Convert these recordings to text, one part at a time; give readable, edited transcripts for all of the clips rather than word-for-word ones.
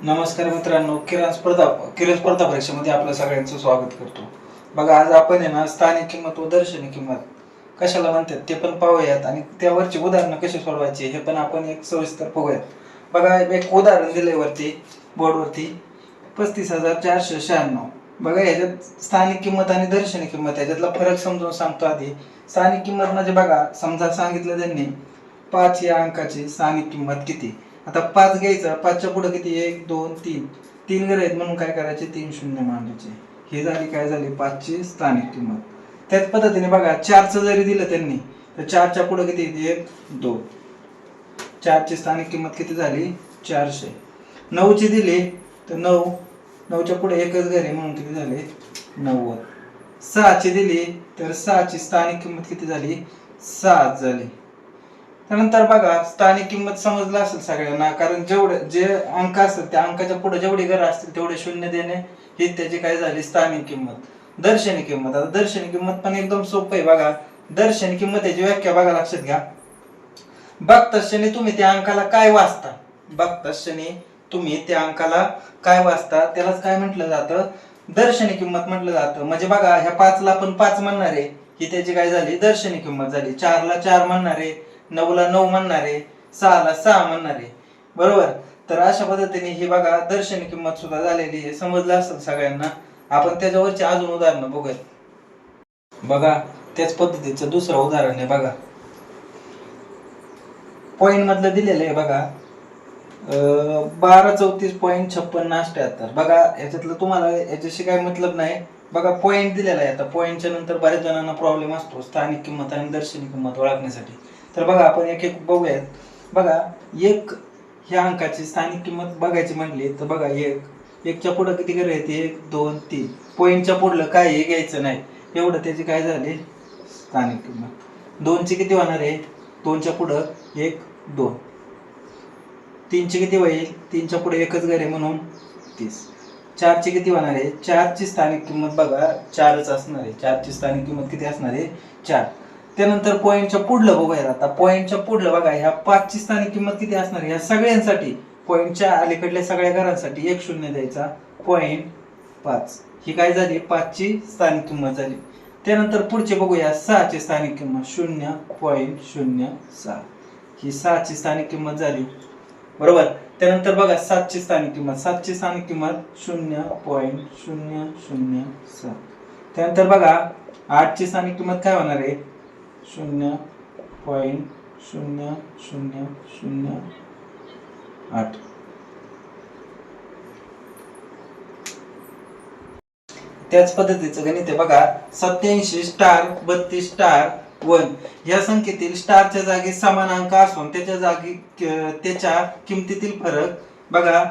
नमस्कार मित्रांनो, किरण स्पर्धा परीक्षेमध्ये आपलं सगळ्यांचं स्वागत करतो. बघा, आज आपण आहे ना स्थानिक किंमत व दर्शनी किंमत कशाला म्हणतात ते पण पाहूयात आणि त्यावरची उदाहरणं कशी सोडवायची हे पण आपण एक सविस्तर बघूयात. बघा, एक उदाहरण दिलंय वरती बोर्डवरती 35,496. बघा, याच्यात स्थानिक किंमत आणि दर्शनी किंमत याच्यातला फरक समजून सांगतो आधी. स्थानिक किंमत म्हणजे बघा, समजा सांगितलं त्यांनी 5 या अंकाची स्थानिक किंमत किती. आता 5 घ्यायचा, 5च्या पुढे किती, 1 2 3 तीन घर आहेत म्हणून काय करायचे, 3 शून्य मांडायचे. ही झाली काय झाली 5ची स्थानिक किंमत. त्याच पद्धतीने बघा, 4चं जरी दिलं त्यांनी तर 4च्या पुढे किती, 1 2, 4ची स्थानिक किंमत किती झाली 400. 9ची दिली तर 9च्या पुढे एकच घर आहे म्हणून किती झाले 90. 6ची दिली तर 6ची स्थानिक किंमत किती झाली 6 झाली. त्यानंतर बघा, स्थानिक किंमत समजलं असेल सगळ्यांना, कारण जेवढे जे अंक असतात त्या अंकाच्या पुढे जेवढी घरं असतील तेवढे शून्य देणे ही त्याची काय झाली स्थानिक किंमत. दर्शनी किंमत, आता दर्शनी किंमत पण एकदम सोपं आहे. बघा, दर्शनी किंमत याची व्याख्या बघा, लक्षात घ्या. बघताक्षणी तुम्ही त्या अंकाला काय वाचता, बघताक्षणी तुम्ही त्या अंकाला काय वाचता त्यालाच काय म्हटलं जातं, दर्शनी किंमत म्हटलं जातं. म्हणजे बघा, ह्या 5ला आपण 5 म्हणणार आहे, ही त्याची काय झाली दर्शनी किंमत झाली. 4ला 4 म्हणणार आहे, 9ला 9 म्हणणार आहे, 6ला 6 म्हणणार आहे, बरोबर. तर अशा पद्धतीने ही बघा दर्शनी किंमत सुद्धा झालेली आहे. समजलं असेल सगळ्यांना. आपण त्याच्यावरची अजून उदाहरणं बघूयात. बघा, त्याच पद्धतीचं दुसरं उदाहरण आहे. बघा, पॉईंट मधलं दिलेलं आहे. बघा, 1234.5678. बघा, याच्यातलं तुम्हाला याच्याशी काय मतलब नाही. बघा, पॉईंट दिलेला आहे. आता पॉईंटच्या नंतर बऱ्याच जणांना प्रॉब्लेम असतो स्थानिक किंमत आणि दर्शनी किंमत ओळखण्यासाठी. तर बघा, आपण एक एक बघूयात. बघा, एक ह्या अंकाची स्थानिक किंमत बघायची म्हटली तर बघा, एकच्या पुढं किती घर आहेत, 1 2 3. पॉईंटच्या पुढलं काय हे घ्यायचं नाही, एवढं त्याची काय झाली स्थानिक किंमत. 2ची किती होणार आहे, 2च्या पुढं 1 2. 3ची किती होईल, 3च्या पुढे एकच घर आहे म्हणून 30. 4ची किती होणार आहे, 4ची स्थानिक किंमत बघा 4च असणार आहे. 4ची स्थानिक किंमत किती असणार आहे 4. त्यानंतर पॉईंटच्या पुढलं बघूया. आता पॉईंटच्या पुढलं बघा, ह्या 5ची स्थानिक किंमत किती असणार आहे, ह्या सगळ्यांसाठी पॉईंटच्या अलीकडल्या सगळ्या घरांसाठी 1 0 द्यायचा. पॉईंट 5 ही काय झाली 5ची स्थानिक किंमत झाली. त्यानंतर पुढचे बघूया 6ची स्थानिक किंमत 0.06. ही 6ची स्थानिक किंमत झाली, बरोबर. त्यानंतर बघा 7ची स्थानिक किंमत, 7ची स्थानिक किंमत 0.007. त्यानंतर बघा 8ची स्थानिक किंमत काय होणार आहे 0.0008. त्याच पद्धतीचं गणित आहे. बघा, 87 स्टार 32 स्टार 1 या संख्येतील स्टारच्या जागी समान अंक असून त्याच्या किमतीतील फरक बघा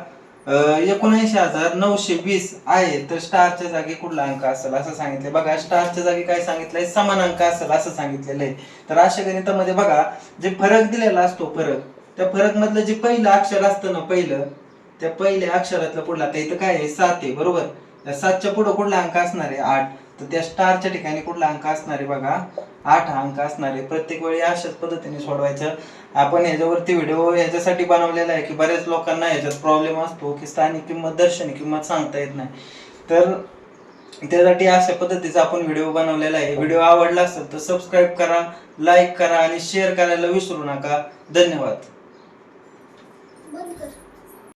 79,920 आहे, तर स्टारच्या जागी कुठला अंक असेल असं सांगितलंय. बघा, स्टारच्या जागी काय सांगितलंय, समान अंक असेल असं सांगितलेलं आहे. तर अशा गणितामध्ये बघा, जे फरक दिलेला असतो, फरक त्या फरक मधलं जे पहिलं अक्षर असतं ना, त्या पहिल्या अक्षरातलं पुढला, आता इथं काय आहे 7 आहे, बरोबर. त्या 7च्या पुढे कुठला अंक असणार आहे 8, तर त्या स्टारच्या ठिकाणी कुठला अंक असणार आहे बघा 8 हा अंक असणार आहे. प्रत्येक वेळी अशाच पद्धतीने सोडवायचं. आपण ह्याच्यावरती व्हिडिओ ह्याच्यासाठी बनवलेला आहे की बऱ्याच लोकांना ह्याच्यात प्रॉब्लेम असतो की स्थानिक किंमत दर्शनी किंमत सांगता येत नाही. तर त्यासाठी अशा पद्धतीचा आपण व्हिडिओ बनवलेला आहे. व्हिडिओ आवडला असेल तर सबस्क्राईब करा, लाईक करा आणि शेअर करायला विसरू नका. धन्यवाद.